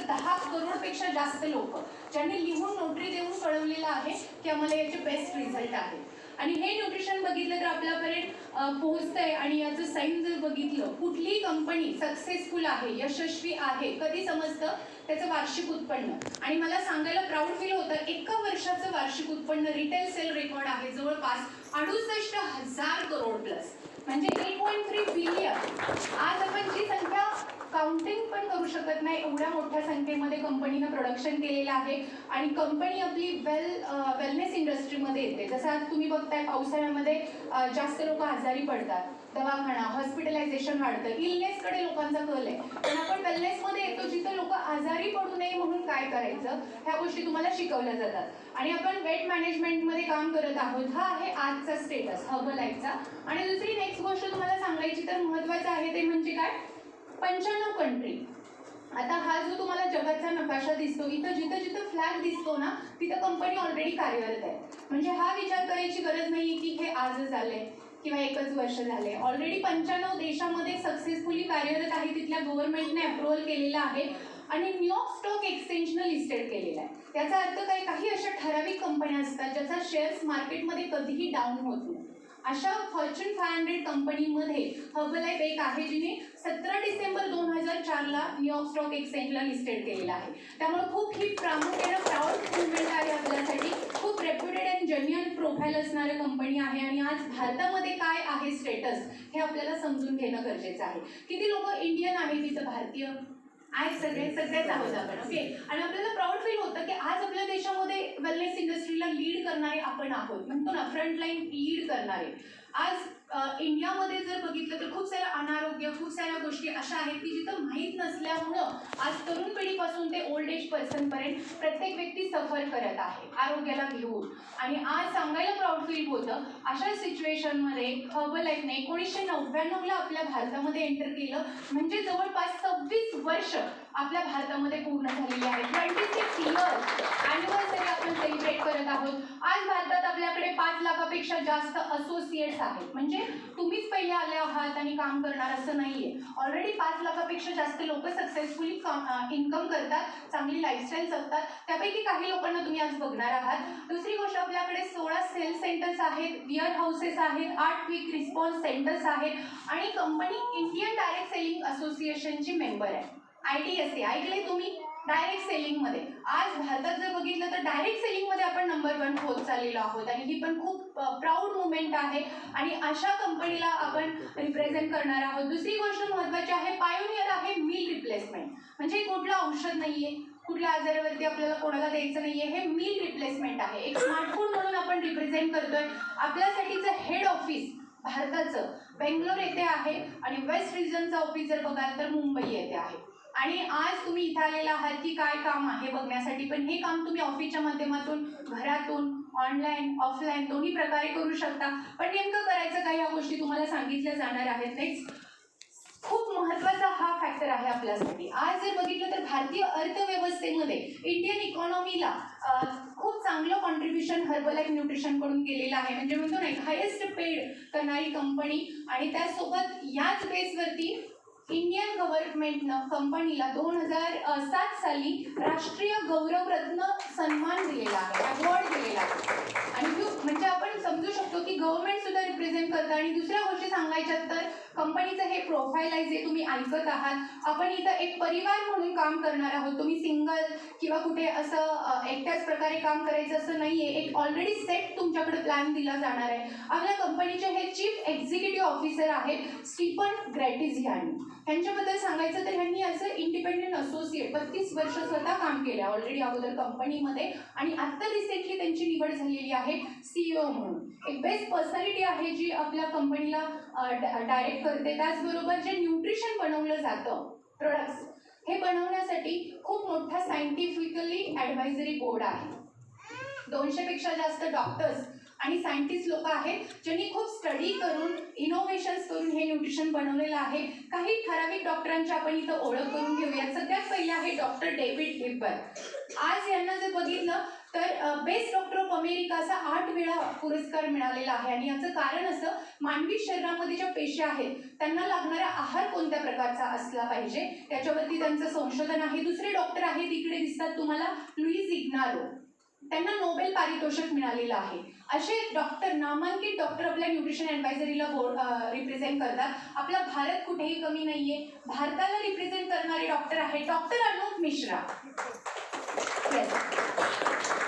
10 करोडपेक्षा जास्त लोक ज्यांनी लिहून नोटरी देऊन कळवलेलं आहे की आम्हाला याचे बेस्ट रिझल्ट आहे. आणि हे न्यूट्रिशन बघितलं तर आपल्यापर्यंत पोहोचतंय. आणि याचं साईन जर बघितलं, कुठलीही कंपनी सक्सेसफुल आहे, यशस्वी आहे, कधी समजतं त्याचं वार्षिक उत्पन्न. आणि मला सांगायला प्राऊड फील होतं, 1 वर्षाचं वार्षिक उत्पन्न रिटेल सेल रेकॉर्ड आहे जवळपास 68,000 करोड प्लस, म्हणजे 8.3 बिलियन. आज आपण जी संख्या काउंटिंग पण करू शकत नाही, एवढ्या मोठ्या संख्येमध्ये कंपनीनं प्रोडक्शन केलेलं आहे. आणि कंपनी आपली वेलनेस इंडस्ट्रीमध्ये येते. जसं आज तुम्ही बघताय पावसाळ्यामध्ये जास्त लोक आजारी पडतात, दवाखाना, हॉस्पिटलायझेशन वाढतं, इलनेसकडे लोकांचा कल आहे. पण आपण वेलनेसमध्ये येतो जिथं लोक आजारी पडू नये म्हणून काय करायचं ह्या गोष्टी तुम्हाला शिकवल्या जातात. आणि आपण वेट मॅनेजमेंटमध्ये काम करत आहोत. हा आहे आजचा स्टेटस हर्बलाइफचा. आणि दुसरी नेक्स्ट गोष्ट तुम्हाला सांगायची तर महत्त्वाचं आहे ते म्हणजे काय, 95 कंट्री. आता हा जो तुम्हाला जगाचा नकाशा दिसतो, इथं जिथं जिथं फ्लॅग दिसतो ना, तिथं कंपनी ऑलरेडी कार्यरत आहे. म्हणजे हा विचार करायची गरज नाही की हे आजच आलंय किंवा 1च वर्ष झाले. ऑलरेडी 95 देशामध्ये सक्सेसफुली कार्यरत आहे. तिथल्या गव्हर्नमेंटने अप्रुव्हल केलेलं आहे आणि न्यूयॉर्क स्टॉक एक्सचेंजनं लिस्टेड केलेलं आहे. त्याचा अर्थ काय, काही अशा ठराविक कंपन्या असतात ज्याचा शेअर्स मार्केटमध्ये कधीही डाऊन होत नाही. अशा फॉर्च्यून 500 कंपनीमध्ये हर्बलाइफ एक आहे जिने 17 डिसेंबर 2004ला न्यूयॉर्क स्टॉक एक्सचेंजला लिस्टेड केलेलं आहे. त्यामुळे खूप ही प्रामुख्याने प्राऊड मुवमेंट आहे आपल्यासाठी. खूप रेप्युटेड अँड जेन्युइन प्रोफाईल असणारी कंपनी आहे. आणि आज भारतामध्ये काय आहे स्टेटस हे आपल्याला समजून घेणं गरजेचं आहे. किती लोक इंडियन आहे तिथं, भारतीय आज सगळेच आहोत आपण. ओके. आणि आपल्याला प्राऊड फील होतं की आज आपल्या देशामध्ये वेलनेस इंडस्ट्रीला लीड करणारे आपण आहोत. म्हणतो ना फ्रंटलाईन लीड करणारे. आज इंडियामध्ये जर बघितलं तर खूप सारं अनारोग्य, खूप साऱ्या गोष्टी अशा आहेत की जिथं माहीत नसल्यामुळं आज तरुण पिढीपासून ते ओल्ड एज पर्सनपर्यंत प्रत्येक व्यक्ती सफर करत आहे आरोग्याला घेऊन. आणि आज सांगायला प्राऊड फील होतं, अशा सिच्युएशनमध्ये हर्बलाइफने 1999ला आपल्या भारतामध्ये एंटर केलं. म्हणजे जवळपास 26 वर्ष आपल्या भारतामध्ये पूर्ण झालेली आहे. 26 इयर्स ॲनिव्हर्सरी आपण सेलिब्रेट करत आहोत. आज भारतात आपल्याकडे 5 लाखापेक्षा जास्त असोसिएट्स आहेत. म्हणजे तुम्हीच पहिले आले आहात आणि काम करणार असं नाहीये. ऑलरेडी 5 लाखापेक्षा जास्त लोक सक्सेसफुली इन्कम करतात, चांगली लाईफस्टाईल जगतात. त्यापैकी काही लोकांना तुम्ही आज बघणार आहात. दुसरी गोष्ट, आपल्याकडे 16 सेल्स सेंटर्स आहेत, विअर हाऊसेस आहेत, 8 क्विक रिस्पॉन्स सेंटर्स आहेत. आणि कंपनी इंडियन डायरेक्ट सेलिंग असोसिएशनची मेंबर आहे. IDSA ऐकलंय तुम्ही, डायरेक्ट सेलिंगमध्ये. आज भारतात जर बघितलं तर डायरेक्ट सेलिंगमध्ये आपण नंबर 1 होत चाललेलो आहोत. आणि ही पण खूप प्राऊड मुवमेंट आहे. आणि अशा कंपनीला आपण रिप्रेझेंट करणार आहोत. दुसरी गोष्ट महत्त्वाची आहे, पायोनियर आहे मील रिप्लेसमेंट. म्हणजे कुठलं औषध नाहीये, कुठल्या आजारावरती आपल्याला कोणाला द्यायचं नाहीये, हे मील रिप्लेसमेंट आहे. एक स्मार्टफोन म्हणून आपण रिप्रेझेंट करतोय. आपल्यासाठीचं हेड ऑफिस भारताचं बेंगलोर येथे आहे. आणि वेस्ट रिजनचं ऑफिस जर बघाल तर मुंबई येथे आहे. आणि आज तुम्ही इथं आलेला आहात की काय काम आहे बघण्यासाठी, पण हे काम तुम्ही ऑफिसच्या माध्यमातून, घरातून, ऑनलाईन, ऑफलाईन दोन्ही प्रकारे करू शकता. पण नेमकं करायचं काय या गोष्टी तुम्हाला सांगितल्या जाणार आहेत. नेक्स्ट, खूप महत्त्वाचा हा फॅक्टर आहे आपल्यासाठी. आज जर बघितलं तर भारतीय अर्थव्यवस्थेमध्ये इंडियन इकॉनॉमीला खूप चांगलं कॉन्ट्रीब्युशन हर्बलाइफ न्यूट्रिशनकडून केलेलं आहे. म्हणजे म्हणतो ना, हायेस्ट पेड करणारी कंपनी. आणि त्यासोबत याच बेसवरती इंडियन गव्हर्नमेंटनं कंपनीला 2007 साली राष्ट्रीय गौरवरत्न सन्मान दिलेला आहे, अवॉर्ड दिलेला आहे. आणि म्हणजे आपण समजू शकतो की गव्हर्नमेंट सुद्धा रिप्रेझेंट करतं. आणि दुसऱ्या गोष्टी सांगायच्यात तर कंपनीचं हे प्रोफाईल आहे जे तुम्ही ऐकत आहात. आपण इथं एक परिवार म्हणून काम करणार आहोत. तुम्ही सिंगल किंवा कुठे असं एकट्याच प्रकारे काम करायचं असं नाहीये. एक ऑलरेडी सेट तुमच्याकडे प्लॅन दिला जाणार आहे. आपल्या कंपनीचे हे चीफ एक्झिक्युटिव्ह ऑफिसर आहेत स्टीफन ग्रॅटिझियानी. यांच्याबद्दल सांगायचं तर ह्यांनी असं इंडिपेंडेंट असोसिएट 32 वर्ष स्वतः काम केलं ऑलरेडी अगोदर कंपनीमध्ये. आणि आत्ता रिसेंटली त्यांची निवड झालेली आहे CEO म्हणून. एक बेस्ट पर्सनॅलिटी आहे जी आपल्या कंपनीला डायरेक्ट करते. त्याचबरोबर जे न्यूट्रिशन बनवलं जातं प्रोडक्ट्स, हे बनवण्यासाठी खूप मोठा सायंटिफिकली ॲडवायझरी बोर्ड आहे. 200 पेक्षा जास्त डॉक्टर्स आणि सायंटिस्ट लोक आहेत ज्यांनी खूप स्टडी करून, इनोव्हेशन्स करून हे न्यूट्रिशन बनवलेलं आहे. काही ठराविक डॉक्टरांची आपण इथं ओळख करून घेऊया. सगळ्यात पहिले आहे डॉक्टर डेव्हिड हिपर. आज यांना जर बघितलं तर बेस्ट डॉक्टर ऑफ अमेरिका असा 8 वेळा पुरस्कार मिळालेला आहे. आणि याचं कारण असं, मानवी शरीरामध्ये ज्या पेशी आहेत त्यांना लागणारा आहार कोणत्या प्रकारचा असला पाहिजे त्याच्यावरती त्यांचं संशोधन आहे. दुसरे डॉक्टर आहेत इकडे दिसतात तुम्हाला, लुईस इग्नारो, त्यांना नोबेल पारितोषिक मिळालेलं आहे. असे डॉक्टर, नामांकित डॉक्टर आपल्या न्यूट्रिशन ॲडवायझरीला रिप्रेझेंट करतात. आपला भारत कुठेही कमी नाहीये. भारताला रिप्रेझेंट करणारे डॉक्टर आहे डॉक्टर अनुप मिश्रा.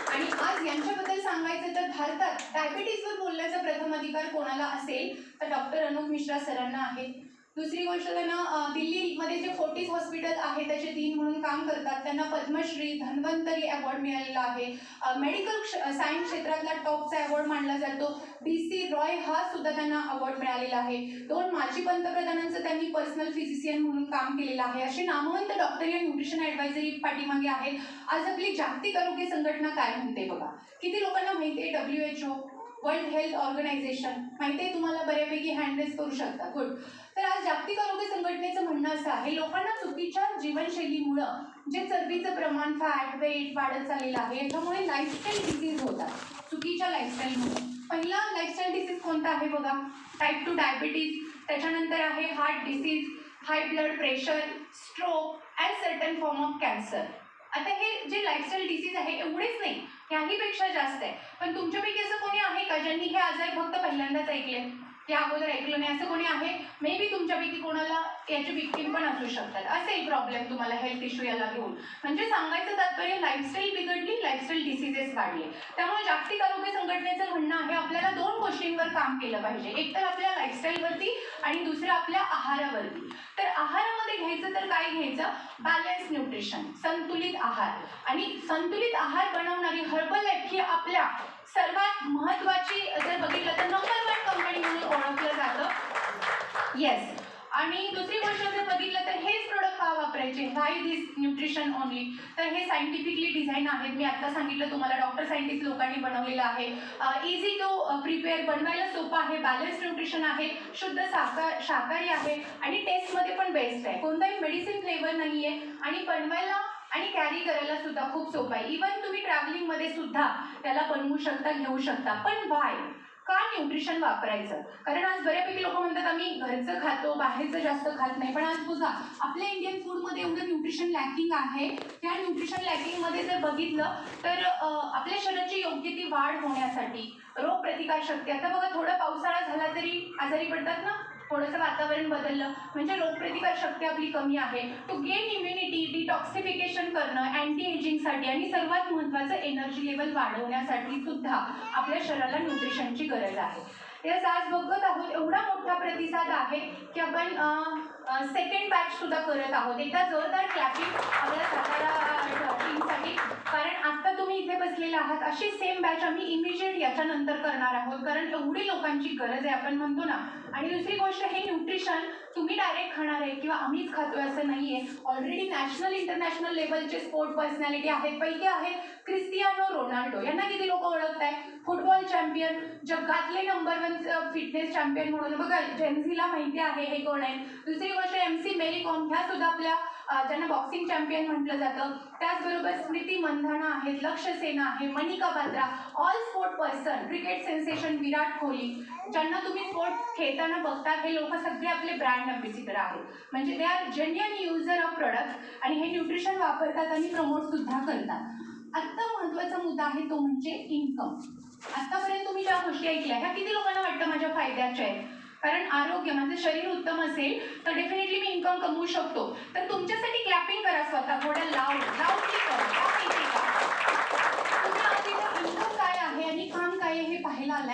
आणि आज यांच्याबद्दल सांगायचं तर भारतात डायबिटीजवर बोलण्याचा प्रथम अधिकार कोणाला असेल तर डॉक्टर अनुप मिश्रा सरांना आहे. दुसरी गोष्ट, त्यांना दिल्लीमध्ये जे फोर्टिस हॉस्पिटल आहे त्याचे डीन म्हणून काम करतात. त्यांना पद्मश्री, धन्वंतरी अवॉर्ड मिळालेला आहे. मेडिकल सायन्स क्षेत्रातला टॉपचा अवॉर्ड मानला जातो. DC रॉय हा सुद्धा त्यांना अवॉर्ड मिळालेला आहे. 2 माजी पंतप्रधानांचं त्यांनी पर्सनल फिजिशियन म्हणून काम केलेलं आहे. असे नामवंत डॉक्टर या न्यूट्रिशन ॲडवायझरी पाठीमागे आहेत. आज आपली जागतिक आरोग्य संघटना काय म्हणते बघा. किती लोकांना माहिती आहे WHO, वर्ल्ड हेल्थ ऑर्गनायझेशन माहिती आहे तुम्हाला? बऱ्यापैकी हँडरेस करू शकता. गुड. तर आज जागतिक आरोग्य संघटनेचं म्हणणं असं आहे, लोकांना चुकीच्या जीवनशैलीमुळं जे चरबीचं प्रमाण, फॅट, वेट वाढत चाललेलं आहे, याच्यामुळे लाईफस्टाईल डिसीज होतात. चुकीच्या लाईफस्टाईलमुळे. पहिला लाईफस्टाईल डिसीज कोणता आहे बघा, टाईप 2 डायबिटीज, त्याच्यानंतर आहे heart disease, high blood pressure, stroke and certain form of cancer. आता हे जे लाईफस्टाईल डिसीज आहे एवढेच नाही, याहीपेक्षा जास्त आहे. पण तुमच्यापैकी असं कोणी आहे का ज्यांनी हे आजार फक्त पहिल्यांदाच ऐकले, या अगोदर ऐकलं नाही, असं कोणी आहे? मे बी तुमच्यापैकी कोणाला याची विक्टीम पण असू शकतात. असेल प्रॉब्लेम तुम्हाला हेल्थ इश्यू याला घेऊन. म्हणजे सांगायचं तात्पर्य, लाईफस्टाईल बिघडली, लाईफस्टाईल डिसीजेस वाढले. त्यामुळे जागतिक आरोग्य संघटनेचं म्हणणं आहे आपल्याला 2 गोष्टींवर काम केलं पाहिजे. एक तर आपल्या लाईफस्टाईलवरती आणि दुसरं आपल्या आहारावरती. तर आहारामध्ये घ्यायचं तर काय घ्यायचं, बॅलन्स न्यूट्रिशन, संतुलित आहार. आणि संतुलित आहार बनवणारी हर्बल लाईफ ही आपल्या सर्वात महत्त्वाची जर बघितलं तर नंबर 1 कंपनी म्हणून ओळखलं जातं. येस. आणि दुसरी गोष्ट जर बघितलं तर हेच प्रोडक्ट का वापरायचे, व्हाय दिस न्यूट्रिशन ओनली. तर हे सायंटिफिकली डिझाईन आहेत. मी आता सांगितलं तुम्हाला, डॉक्टर सायंटिस्ट लोकांनी बनवलेलं आहे. इझी टू प्रिपेअर, बनवायला सोपं आहे. बॅलन्स न्यूट्रिशन आहे, शुद्ध शाकाहारी आहे आणि टेस्टमध्ये पण बेस्ट आहे. कोणताही मेडिसिन फ्लेवर नाही आहे आणि बनवायला आणि कॅरी करायला सुद्धा खूप सोपं आहे. इव्हन तुम्ही ट्रॅव्हलिंगमध्ये सुद्धा त्याला बनवू शकता, घेऊ शकता. पण व्हाय, का न्यूट्रिशन वापरायचं? कारण आज बऱ्यापैकी लोक म्हणतात आम्ही घरचं खातो, बाहेरचं जास्त खात नाही. पण आज बघा आपल्या इंडियन फूडमध्ये एवढं न्यूट्रिशन लॅकिंग आहे. त्या न्यूट्रिशन लॅकिंगमध्ये जर बघितलं तर आपल्या शरीराची योग्य ती वाढ होण्यासाठी, रोगप्रतिकार शक्ती, आता बघा थोडा पावसाळा झाला तरी आजारी पडतात ना, थोडंसं वातावरण बदललं म्हणजे रोगप्रतिकार शक्ती आपली कमी आहे. टू गेन इम्युनिटी, डिटॉक्सिफिकेशन करणं, अँटी एजिंगसाठी आणि सर्वात महत्त्वाचं एनर्जी लेवल वाढवण्यासाठी सुद्धा आपल्या शरीराला न्यूट्रिशनची गरज आहे. याच आज बघत आहोत एवढा मोठा प्रतिसाद आहे की आपण सेकंड बॅच सुद्धा करत आहोत. एकदा जोरदार क्लॅपिंग आपल्या सातारा टीमसाठी. कारण आता तुम्ही इथे बसलेले आहात, अशी सेम बॅच आम्ही इमिजिएट याच्यानंतर करणार आहोत. कारण एवढी लोकांची गरज आहे, आपण म्हणतो ना. आणि दुसरी गोष्ट, हे न्यूट्रिशन तुम्ही डायरेक्ट खाणार आहे किंवा आम्हीच खातोय असं नाहीये. ऑलरेडी नॅशनल इंटरनॅशनल लेवलचे स्पोर्ट पर्सनॅलिटी आहेत. पैकी आहेत क्रिस्टियानो रोनाल्डो, यांना किती लोक ओळखताय? फुटबॉल चॅम्पियन, जगातले नंबर 1 फिटनेस चॅम्पियन म्हणून. बघा जेन्झीला माहिती आहे हे कोण आहे. दुसरी गोष्ट, MC मेरी कॉम, ह्या सुद्धा आपल्या ज्यांना बॉक्सिंग चॅम्पियन म्हटलं जातं. त्याचबरोबर स्मृती मंधाना आहेत, लक्ष्य सेन आहे, Manika Batra, all sport person, cricket sensation Virat Kohli, ज्यांना तुम्ही स्पोर्ट खेळताना बघता, हे लोक सगळे आपले ब्रँड अम्बॅसिडर आहेत. म्हणजे they are genuine user of product आणि हे न्यूट्रिशन वापरतात आणि प्रमोट सुद्धा करतात. आत्ता महत्त्वाचा मुद्दा आहे तो म्हणजे इन्कम. आत्तापर्यंत तुम्ही ज्या गोष्टी ऐकल्या ह्या किती लोकांना वाटतं माझ्या फायद्याच्या आहेत? कारण आरोग्य, माझं शरीर उत्तम असेल तर डेफिनेटली मी इन्कम कमवू शकतो. तर तुमच्यासाठी क्लॅपिंग करा स्वतः, थोडं लाऊड